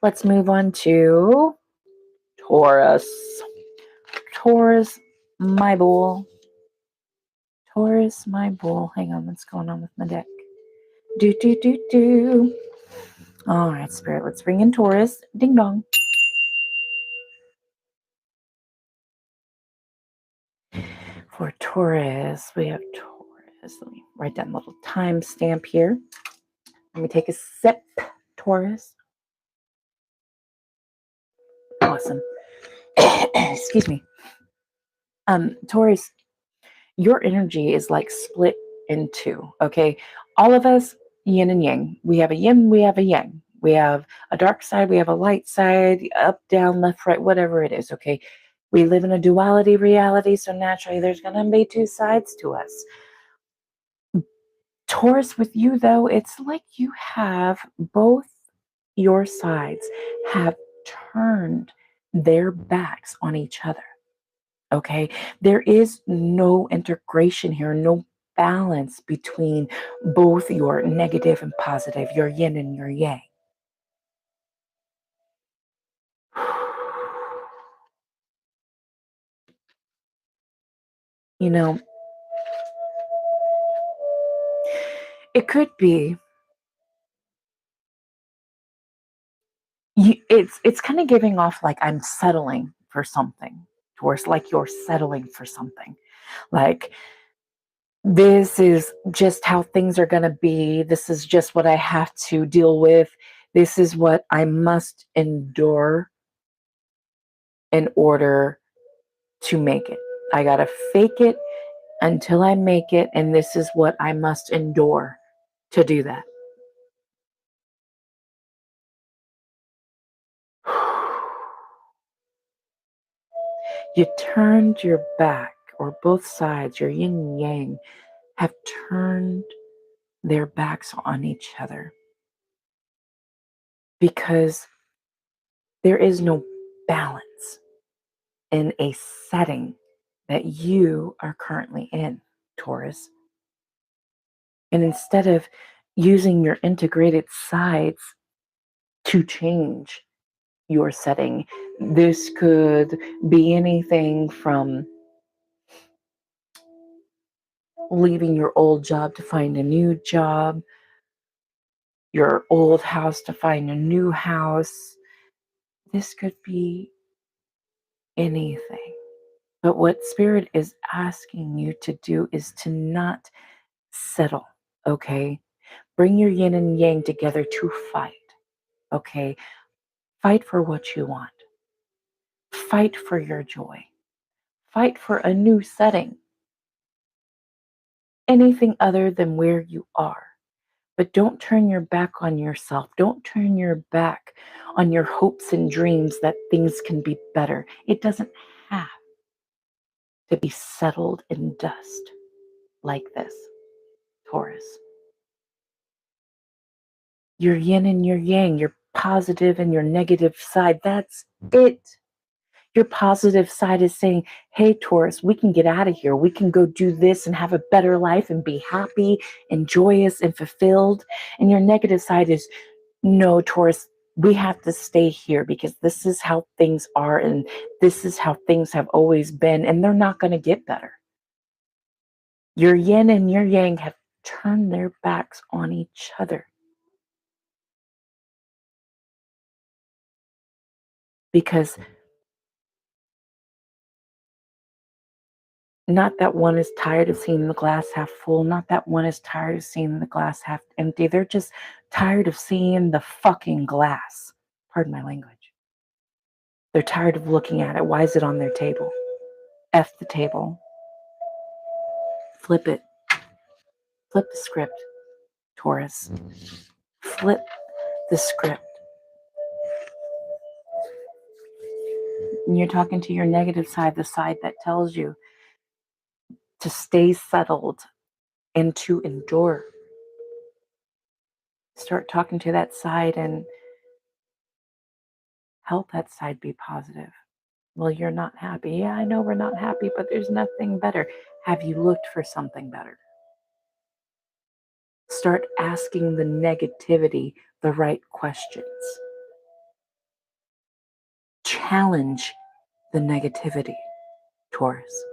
Let's move on to Taurus. Taurus, my bull. Taurus, my bull. Hang on, what's going on with my deck? Do. All right, Spirit, let's bring in Taurus. Ding dong. For Taurus, we have Taurus. Let me write down a little timestamp here. Let me take a sip, Taurus. Awesome. Excuse me. Taurus, your energy is like split in two, okay? All of us, yin and yang. We have a yin, we have a yang. We have a dark side, we have a light side, up, down, left, right, whatever it is, okay? We live in a duality reality, so naturally there's going to be two sides to us. Taurus, with you though, it's like you have both your sides have turned their backs on each other. Okay, there is no integration here, no balance between both your negative and positive, your yin and your yang. You know, it could be it's kind of giving off like I'm settling for something, towards like you're settling for something. Like this is just how things are going to be. This is just what I have to deal with. This is what I must endure in order to make it. I got to fake it until I make it, and this is what I must endure to do that. You turned your back, or both sides, your yin and yang, have turned their backs on each other because there is no balance in a setting that you are currently in, Taurus. And instead of using your integrated sides to change your setting, this could be anything from leaving your old job to find a new job, your old house to find a new house. This could be anything. But what Spirit is asking you to do is to not settle, okay? Bring your yin and yang together to fight, okay? Fight for what you want. Fight for your joy. Fight for a new setting. Anything other than where you are. But don't turn your back on yourself. Don't turn your back on your hopes and dreams that things can be better. It doesn't have to be settled in dust like this, Taurus. Your yin and your yang, your positive and your negative side, that's it. Your positive side is saying, hey, Taurus, we can get out of here. We can go do this and have a better life and be happy and joyous and fulfilled. And your negative side is, no, Taurus, we have to stay here because this is how things are and this is how things have always been, and they're not going to get better. Your yin and your yang have turned their backs on each other. Because not that one is tired of seeing the glass half full, not that one is tired of seeing the glass half empty. They're just tired of seeing the fucking glass. Pardon my language. They're tired of looking at it. Why is it on their table? F the table. Flip it. Flip the script, Taurus. Flip the script. And you're talking to your negative side, the side that tells you to stay settled and to endure. Start talking to that side and help that side be positive. Well, you're not happy. Yeah, I know we're not happy, but there's nothing better. Have you looked for something better? Start asking the negativity the right questions. challenge the negativity, Taurus.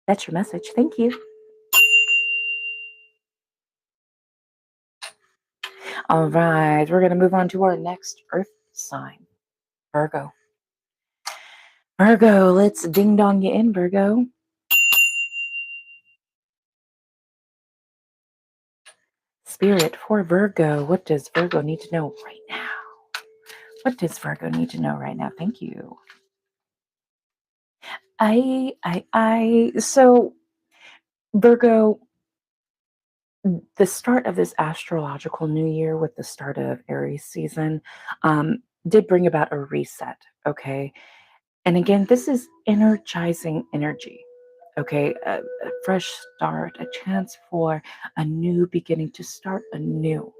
That's your message. Thank you. All right, we're going to move on to our next Earth sign, Virgo. Virgo, let's ding dong you in, Virgo. Spirit for Virgo, what does Virgo need to know right now? What does Virgo need to know right now? Thank you. So, Virgo, the start of this astrological new year with the start of Aries season did bring about a reset, okay? And again, this is energizing energy, okay? A fresh start, a chance for a new beginning, to start anew.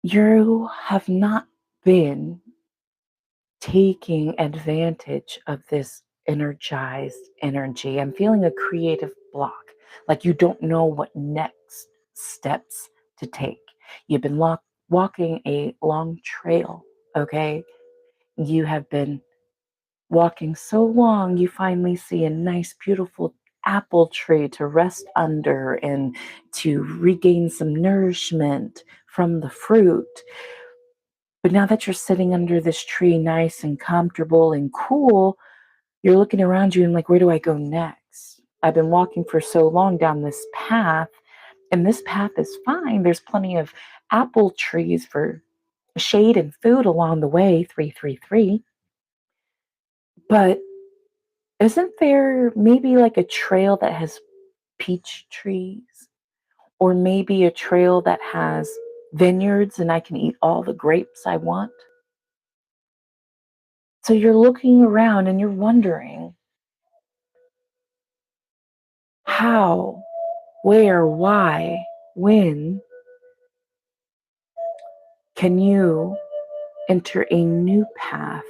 You have not been taking advantage of this energized energy. I'm feeling a creative block, like you don't know what next steps to take. You've been walking a long trail, okay? You have been walking so long, you finally see a nice, beautiful apple tree to rest under and to regain some nourishment from the fruit. But now that you're sitting under this tree, nice and comfortable and cool, you're looking around you and like, where do I go next? I've been walking for so long down this path, and this path is fine. There's plenty of apple trees for shade and food along the way, 333. But isn't there maybe like a trail that has peach trees? Or maybe a trail that has vineyards and I can eat all the grapes I want? So you're looking around and you're wondering how, where, why, when can you enter a new path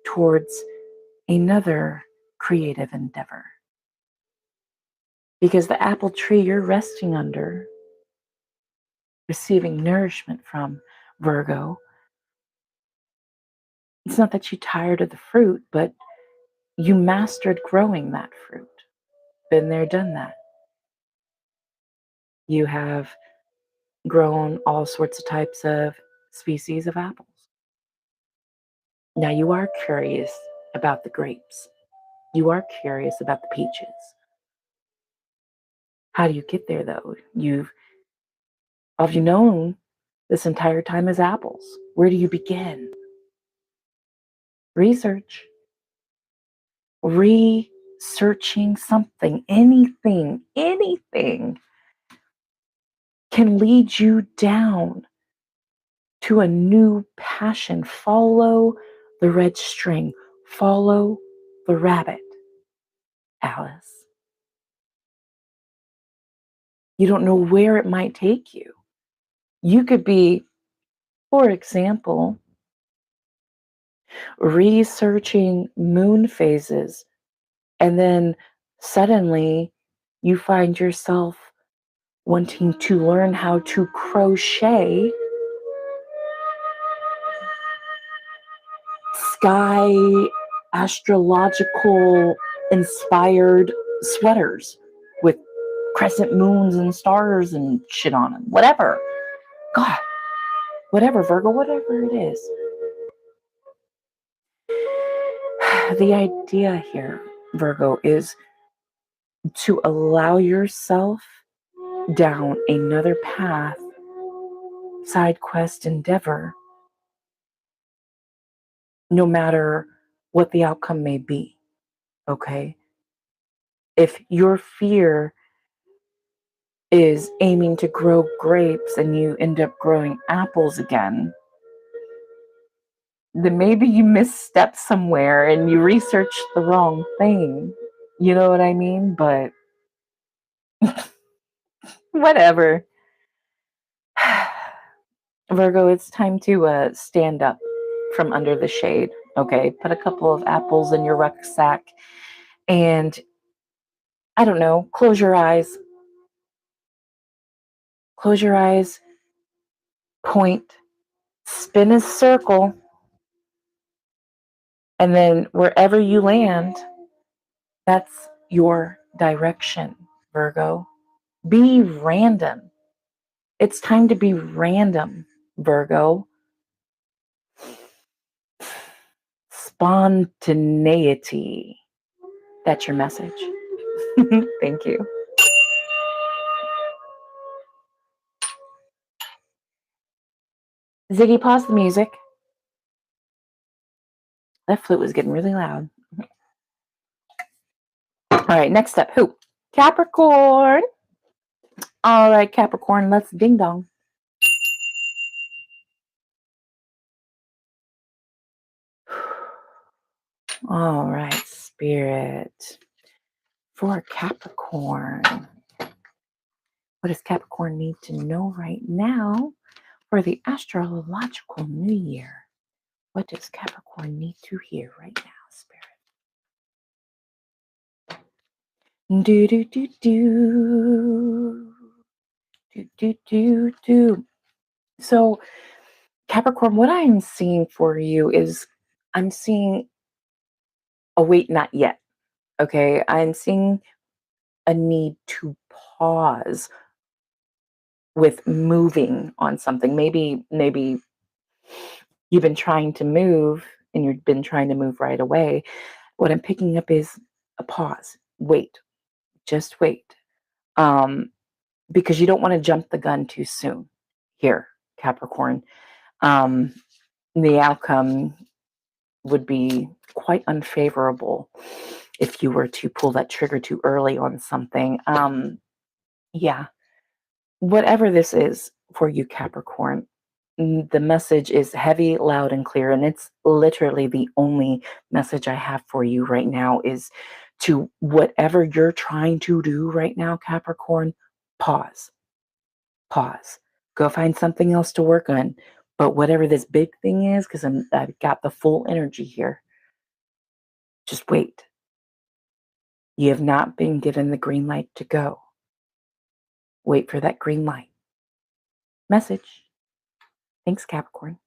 towards another creative endeavor? Because the apple tree you're resting under, receiving nourishment from, Virgo, it's not that you're tired of the fruit, but you mastered growing that fruit. Been there, done that. You have grown all sorts of types of species of apples. Now you are curious about the grapes. You are curious about the peaches. How do you get there though? All you've known this entire time is apples. Where do you begin? Research. Researching something, anything can lead you down to a new passion. Follow the red string. Follow the rabbit, Alice. You don't know where it might take you. You could be, for example, researching moon phases, and then suddenly you find yourself wanting to learn how to crochet sky astrological inspired sweaters with crescent moons and stars and shit on them. Whatever. God. Whatever, Virgo, whatever it is. The idea here, Virgo, is to allow yourself down another path, side quest endeavor, no matter what the outcome may be. Okay? If your fear is aiming to grow grapes and you end up growing apples again, then maybe you misstepped somewhere and you researched the wrong thing. You know what I mean? But whatever. Virgo, it's time to stand up from under the shade. Okay? Put a couple of apples in your rucksack and, I don't know, close your eyes. Close your eyes. Point spin a circle, and then wherever you land, that's your direction, Virgo. Be random. It's time to be random, Virgo. Spontaneity. That's your message. Thank you. Ziggy, pause the music. That flute was getting really loud. All right, next up, who? Capricorn. All right, Capricorn, let's ding dong. All right, Spirit. For Capricorn. What does Capricorn need to know right now for the astrological new year? What does Capricorn need to hear right now, Spirit? Do do do do. Do do do do. So, Capricorn, what I'm seeing for you is I'm seeing a wait, not yet. Okay. I'm seeing a need to pause with moving on something. Maybe you've been trying to move and you've been trying to move right away. What I'm picking up is a pause. Wait. Just wait. Because you don't want to jump the gun too soon here, Capricorn. The outcome would be quite unfavorable if you were to pull that trigger too early on something. Yeah, whatever this is for you, Capricorn, the message is heavy, loud, and clear. And it's literally the only message I have for you right now is to whatever you're trying to do right now, Capricorn, pause. Pause. Go find something else to work on. But whatever this big thing is, because I've got the full energy here, just wait. You have not been given the green light to go. Wait for that green light. Message. Thanks, Capricorn.